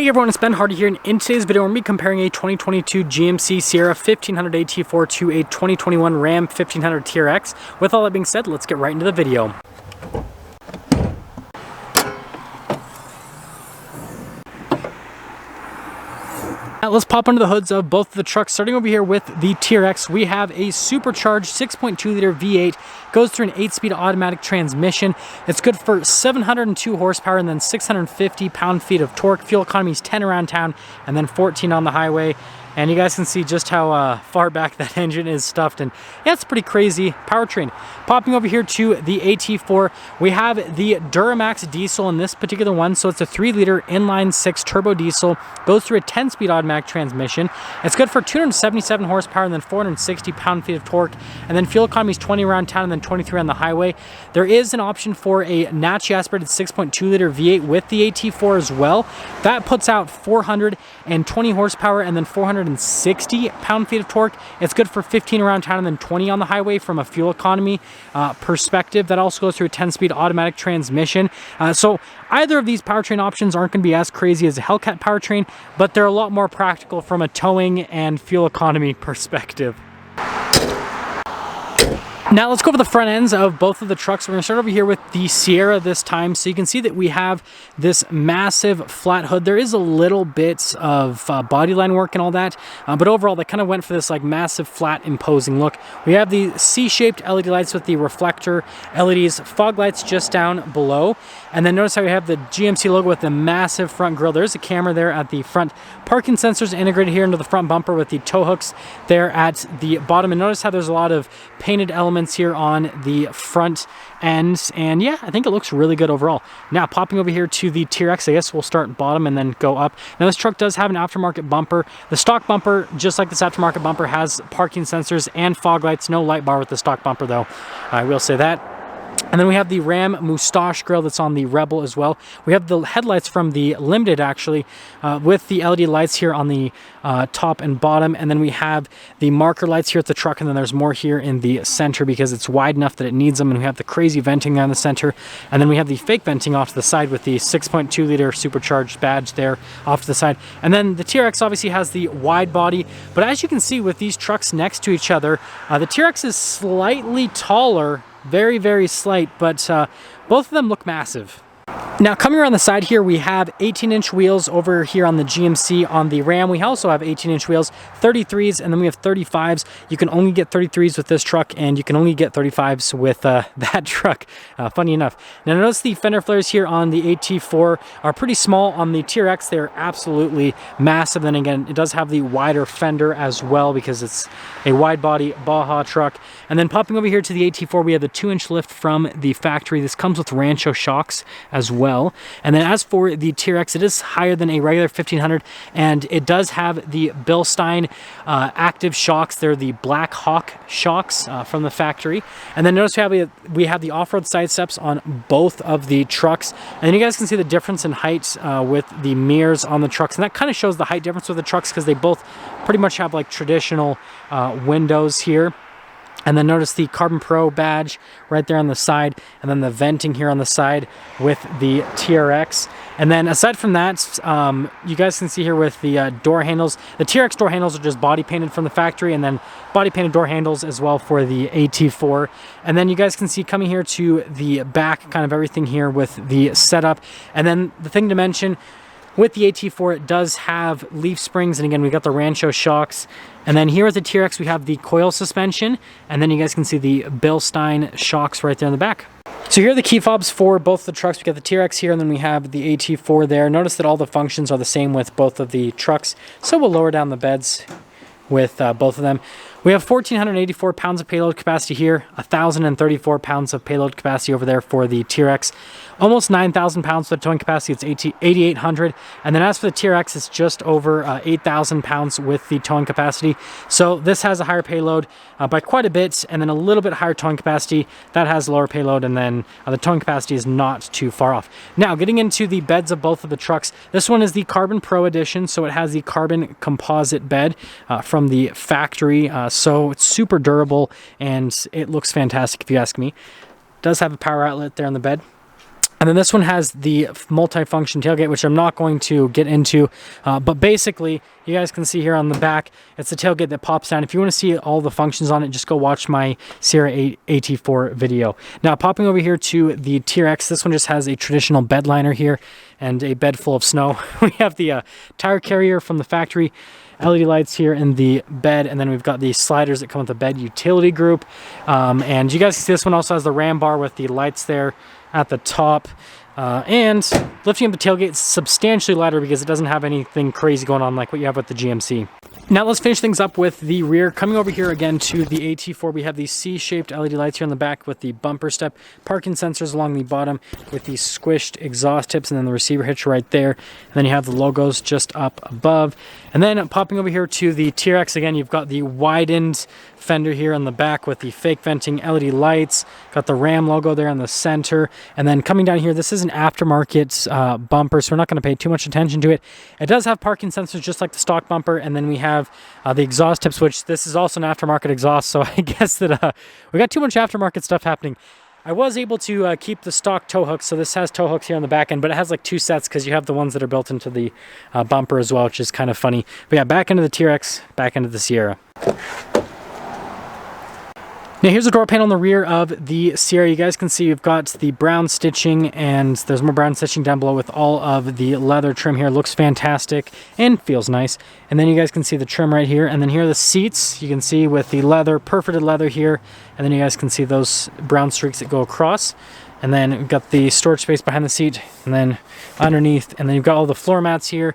Hey everyone, it's Ben Hardy here, and in today's video we're going to be comparing a 2022 GMC Sierra 1500 AT4 to a 2021 Ram 1500 TRX. With all that being said, let's get right into the video. Now let's pop under the hoods of both of the trucks. Starting over here with the TRX, we have a supercharged 6.2 liter V8, goes through an 8-speed automatic transmission. It's good for 702 horsepower and then 650 pound-feet of torque. Fuel economy is 10 around town and then 14 on the highway. And you guys can see just how far back that engine is stuffed, and yeah, it's a pretty crazy powertrain. Popping over here to the AT4, we have the Duramax diesel in this particular one. So it's a 3-liter inline-6 turbo diesel, goes through a 10-speed automatic transmission. It's good for 277 horsepower and then 460 pound-feet of torque, and then fuel economy is 20 around town and then 23 on the highway. There is an option for a naturally aspirated 6.2 liter V8 with the AT4 as well. That puts out 420 horsepower and then 460 pound-feet of torque. It's good for 15 around town and then 20 on the highway from a fuel economy perspective. That also goes through a 10-speed automatic transmission. So either of these powertrain options aren't going to be as crazy as a Hellcat powertrain, but they're a lot more practical from a towing and fuel economy perspective. Now let's go over the front ends of both of the trucks. We're going to start over here with the Sierra this time. So you can see that we have this massive flat hood. There is a little bit of body line work and all that, but overall they kind of went for this like massive flat imposing look. We have the C-shaped LED lights with the reflector LEDs, fog lights just down below, and then notice how we have the GMC logo with the massive front grille. There's a camera there at the front. Parking sensors integrated here into the front bumper with the tow hooks there at the bottom, and notice how there's a lot of painted elements here on the front end, and yeah, I think it looks really good overall. Now popping over here to the TRX, I guess we'll start bottom and then go up. Now this truck does have an aftermarket bumper. The stock bumper, just like this aftermarket bumper, has parking sensors and fog lights. No light bar with the stock bumper though, I will say that. And then we have the Ram Moustache grille that's on the Rebel as well. We have the headlights from the Limited actually, with the LED lights here on the top and bottom. And then we have the marker lights here at the truck, and then there's more here in the center because it's wide enough that it needs them. And we have the crazy venting down the center. And then we have the fake venting off to the side with the 6.2 liter supercharged badge there off to the side. And then the TRX obviously has the wide body, but as you can see with these trucks next to each other, the TRX is slightly taller. Very, very slight, but both of them look massive. Now coming around the side here, we have 18-inch wheels over here on the GMC. On the Ram, we also have 18-inch wheels, 33s, and then we have 35s. You can only get 33s with this truck, and you can only get 35s with that truck, funny enough. Now notice the fender flares here on the AT4 are pretty small. On the TRX, they're absolutely massive. Then again, it does have the wider fender as well because it's a wide body Baja truck. And then popping over here to the AT4, we have the 2-inch lift from the factory. This comes with Rancho shocks as well. And then as for the TRX, it is higher than a regular 1500, and it does have the Bilstein active shocks. They're the Black Hawk shocks from the factory. And then notice we have the off-road side steps on both of the trucks. And then you guys can see the difference in height with the mirrors on the trucks. And that kind of shows the height difference with the trucks because they both pretty much have like traditional windows here. And then notice the Carbon Pro badge right there on the side, and then the venting here on the side with the TRX. And then aside from that, you guys can see here with the door handles, the TRX door handles are just body painted from the factory, and then body painted door handles as well for the AT4. And then you guys can see coming here to the back, kind of everything here with the setup. And then the thing to mention, with the AT4, it does have leaf springs, and again, we got the Rancho shocks. And then here with the TRX, we have the coil suspension, and then you guys can see the Bilstein shocks right there in the back. So here are the key fobs for both the trucks. We got the TRX here, and then we have the AT4 there. Notice that all the functions are the same with both of the trucks, so we'll lower down the beds with both of them. We have 1,484 pounds of payload capacity here, 1,034 pounds of payload capacity over there for the TRX. Almost 9,000 pounds for the towing capacity, it's 8,800. And then as for the TRX, it's just over 8,000 pounds with the towing capacity. So this has a higher payload by quite a bit, and then a little bit higher towing capacity. That has lower payload, and then the towing capacity is not too far off. Now, getting into the beds of both of the trucks, this one is the Carbon Pro edition, so it has the carbon composite bed from the factory. So it's super durable, and it looks fantastic if you ask me. It does have a power outlet there on the bed. And then this one has the multi-function tailgate, which I'm not going to get into, but basically you guys can see here on the back, it's the tailgate that pops down. If you want to see all the functions on it, just go watch my Sierra AT4 video. Now popping over here to the TRX, this one just has a traditional bed liner here and a bed full of snow. We have the tire carrier from the factory, LED lights here in the bed, and then we've got the sliders that come with the bed utility group. And you guys can see this one also has the ram bar with the lights there at the top, and lifting up the tailgate is substantially lighter because it doesn't have anything crazy going on like what you have with the GMC. Now let's finish things up with the rear. Coming over here again to the AT4, we have these C-shaped LED lights here on the back with the bumper step, parking sensors along the bottom with the squished exhaust tips, and then the receiver hitch right there. And then you have the logos just up above. And then popping over here to the TRX, again, you've got the widened fender here on the back with the fake venting LED lights, got the Ram logo there in the center, and then coming down here, this is an aftermarket bumper, so we're not going to pay too much attention to it. It does have parking sensors just like the stock bumper, and then we have the exhaust tips, which this is also an aftermarket exhaust, so I guess that we got too much aftermarket stuff happening. I was able to keep the stock tow hooks, so this has tow hooks here on the back end, but it has like two sets because you have the ones that are built into the bumper as well, which is kind of funny. But yeah, back into the TRX, back into the Sierra. Now here's the door panel on the rear of the Sierra. You guys can see you've got the brown stitching, and there's more brown stitching down below with all of the leather trim here. Looks fantastic and feels nice. And then you guys can see the trim right here. And then here are the seats. You can see with the leather, perforated leather here. And then you guys can see those brown streaks that go across. And then we've got the storage space behind the seat, and then underneath. And then you've got all the floor mats here.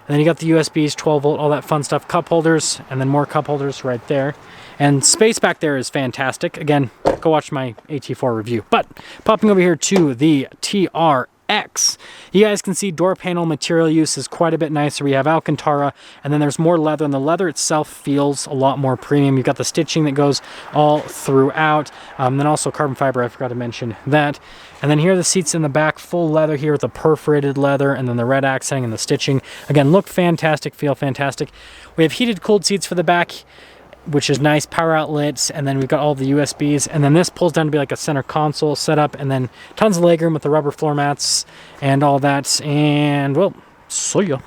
And then you got the USBs, 12 volt, all that fun stuff, cup holders, and then more cup holders right there. And space back there is fantastic. Again, go watch my AT4 review. But popping over here to the TRX, you guys can see door panel material use is quite a bit nicer. We have Alcantara, and then there's more leather, and the leather itself feels a lot more premium. You've got the stitching that goes all throughout, then also carbon fiber, I forgot to mention that. And then here are the seats in the back, full leather here with the perforated leather, and then the red accenting and the stitching. Again, look fantastic, feel fantastic. We have heated, cooled seats for the back, which is nice, power outlets, and then we've got all the USBs, and then this pulls down to be like a center console setup, and then tons of legroom with the rubber floor mats and all that, and well, see ya.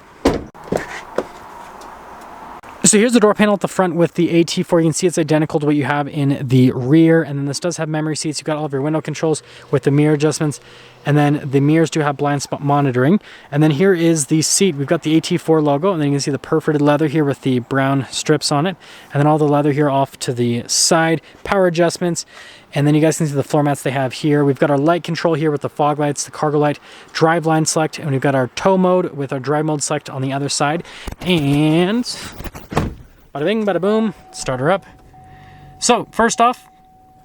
So here's the door panel at the front with the AT4. You can see it's identical to what you have in the rear, and then this does have memory seats. You've got all of your window controls with the mirror adjustments, and then the mirrors do have blind spot monitoring. And then here is the seat. We've got the AT4 logo, and then you can see the perforated leather here with the brown strips on it, and then all the leather here off to the side, power adjustments, and then you guys can see the floor mats they have here. We've got our light control here with the fog lights, the cargo light, drive line select, and we've got our tow mode with our drive mode select on the other side. And bada bing, bada boom, start her up. So first off,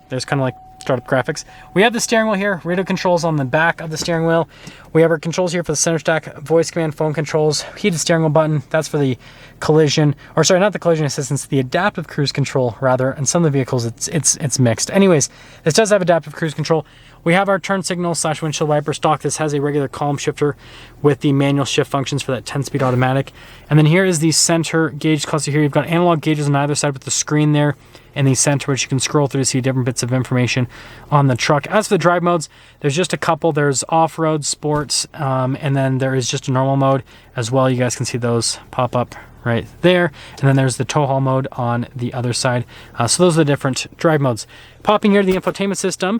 there's kind of like startup graphics. We have the steering wheel here, radio controls on the back of the steering wheel. We have our controls here for the center stack, voice command, phone controls, heated steering wheel button. That's for the collision, or sorry, not the collision assistance, the adaptive cruise control rather. And some of the vehicles, it's mixed. Anyways, this does have adaptive cruise control. We have our turn signal / windshield wiper stock. This has a regular column shifter with the manual shift functions for that 10-speed automatic. And then here is the center gauge cluster here. You've got analog gauges on either side with the screen there in the center, which you can scroll through to see different bits of information on the truck. As for the drive modes, there's just a couple. There's off-road, sports, and then there is just a normal mode as well. You guys can see those pop up right there. And then there's the tow haul mode on the other side. So those are the different drive modes. Popping here to the infotainment system,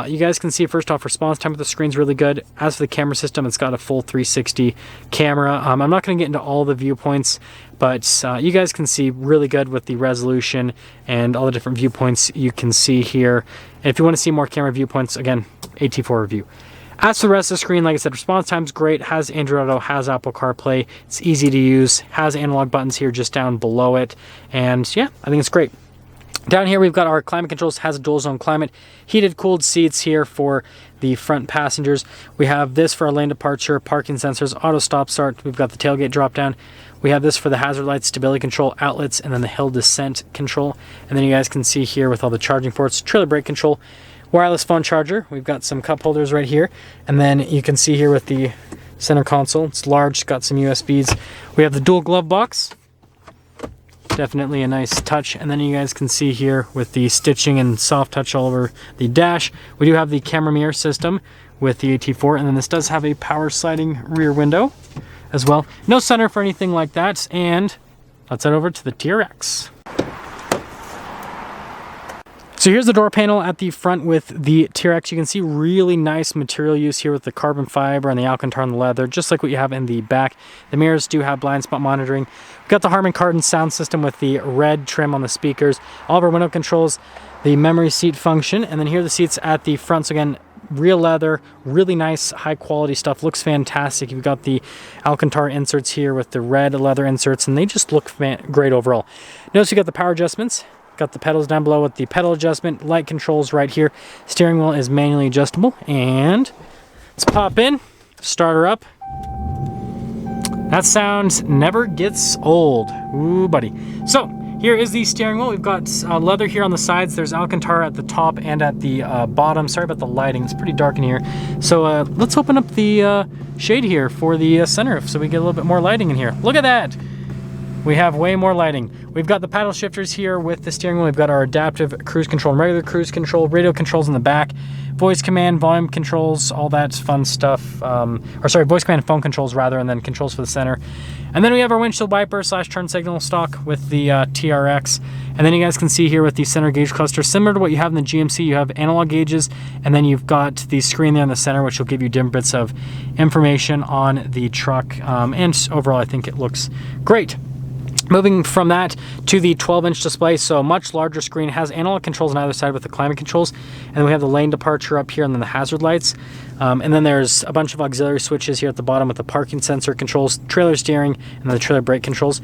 you guys can see first off, response time with the screen's really good. As for the camera system, it's got a full 360 camera. I'm not going to get into all the viewpoints, but you guys can see really good with the resolution and all the different viewpoints you can see here. And if you want to see more camera viewpoints, again, AT4 review. As for the rest of the screen, like I said, response time's great, has Android Auto, has Apple CarPlay, it's easy to use, has analog buttons here just down below it, and yeah, I think it's great. Down here we've got our climate controls, has a dual zone climate, heated cooled seats here for the front passengers. We have this for our lane departure, parking sensors, auto stop start. We've got the tailgate drop down. We have this for the hazard lights, stability control, outlets, and then the hill descent control. And then you guys can see here with all the charging ports, trailer brake control, wireless phone charger. We've got some cup holders right here. And then you can see here with the center console, it's large, got some USBs. We have the dual glove box. Definitely a nice touch. And then you guys can see here with the stitching and soft touch all over the dash. We do have the camera mirror system with the AT4, and then this does have a power sliding rear window as well. No sunroof or anything like that, and let's head over to the TRX. So here's the door panel at the front with the TRX. You can see really nice material use here with the carbon fiber and the Alcantara and the leather, just like what you have in the back. The mirrors do have blind spot monitoring. We've got the Harman Kardon sound system with the red trim on the speakers. All of our window controls, the memory seat function, and then here are the seats at the front. So again, real leather, really nice, high quality stuff. Looks fantastic. You've got the Alcantara inserts here with the red leather inserts, and they just look great overall. Notice you got the power adjustments. Got the pedals down below with the pedal adjustment, light controls right here. Steering wheel is manually adjustable, and let's pop in, start her up. That sound never gets old. Ooh, buddy. So here is the steering wheel. We've got leather here on the sides. There's Alcantara at the top and at the bottom. Sorry about the lighting. It's pretty dark in here. So let's open up the shade here for the sunroof so we get a little bit more lighting in here. Look at that. We have way more lighting. We've got the paddle shifters here with the steering wheel. We've got our adaptive cruise control and regular cruise control, radio controls in the back, voice command, volume controls, all that fun stuff. Voice command and phone controls rather, and then controls for the center. And then we have our windshield wiper / turn signal stock with the TRX. And then you guys can see here with the center gauge cluster, similar to what you have in the GMC, you have analog gauges, and then you've got the screen there in the center, which will give you different bits of information on the truck. And overall, I think it looks great. Moving from that to the 12-inch display, so much larger screen, has analog controls on either side with the climate controls, and then we have the lane departure up here and then the hazard lights, and then there's a bunch of auxiliary switches here at the bottom with the parking sensor controls, trailer steering, and then the trailer brake controls.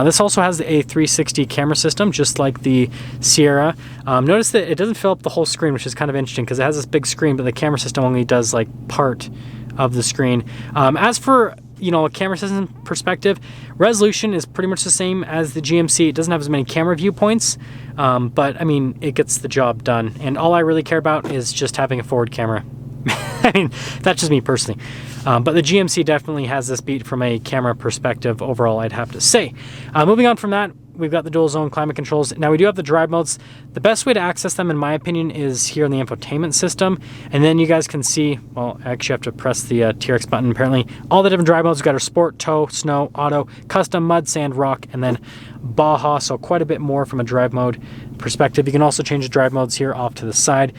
This also has a 360 camera system, just like the Sierra. Notice that it doesn't fill up the whole screen, which is kind of interesting because it has this big screen, but the camera system only does like part of the screen. As for a camera system perspective, resolution is pretty much the same as the GMC. It doesn't have as many camera viewpoints, but I mean, it gets the job done. And all I really care about is just having a forward camera. I mean, that's just me personally. But the GMC definitely has this beat from a camera perspective overall, I'd have to say. Moving on from that, we've got the dual zone climate controls. Now we do have the drive modes. The best way to access them, in my opinion, is here in the infotainment system. And then you guys can see, well, I actually have to press the TRX button apparently. All the different drive modes. We've got our sport, tow, snow, auto, custom, mud, sand, rock, and then Baja. So quite a bit more from a drive mode perspective. You can also change the drive modes here off to the side.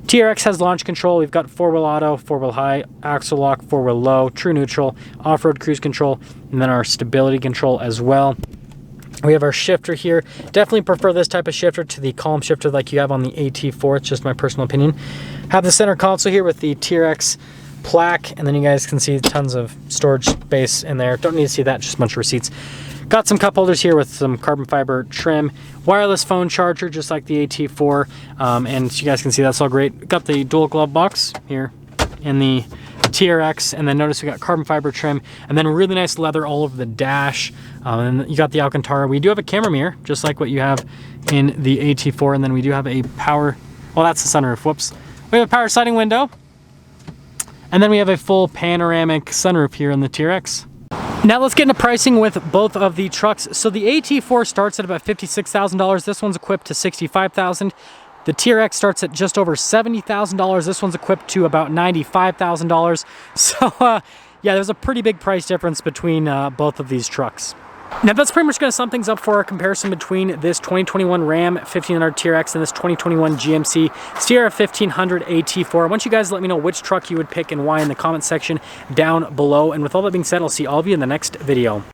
TRX has launch control. We've got 4-wheel auto, 4-wheel high, axle lock, 4-wheel low, true neutral, off-road cruise control, and then our stability control as well. We have our shifter here. Definitely prefer this type of shifter to the column shifter like you have on the AT4. It's just my personal opinion. Have the center console here with the TRX plaque, and then you guys can see tons of storage space in there. Don't need to see that, just a bunch of receipts. Got some cup holders here with some carbon fiber trim. Wireless phone charger, just like the AT4. And you guys can see that's all great. Got the dual glove box here in the TRX, and then notice we got carbon fiber trim, and then really nice leather all over the dash. And you got the Alcantara. We do have a camera mirror, just like what you have in the AT4, and then we do have a power, well, that's the sunroof, whoops. We have a power sliding window, and then we have a full panoramic sunroof here in the TRX. Now let's get into pricing with both of the trucks. So the AT4 starts at about $56,000. This one's equipped to $65,000. The TRX starts at just over $70,000. This one's equipped to about $95,000. So yeah, there's a pretty big price difference between both of these trucks. Now that's pretty much going to sum things up for our comparison between this 2021 Ram 1500 TRX and this 2021 GMC Sierra 1500 AT4. I want you guys to let me know which truck you would pick and why in the comment section down below. And with all that being said, I'll see all of you in the next video.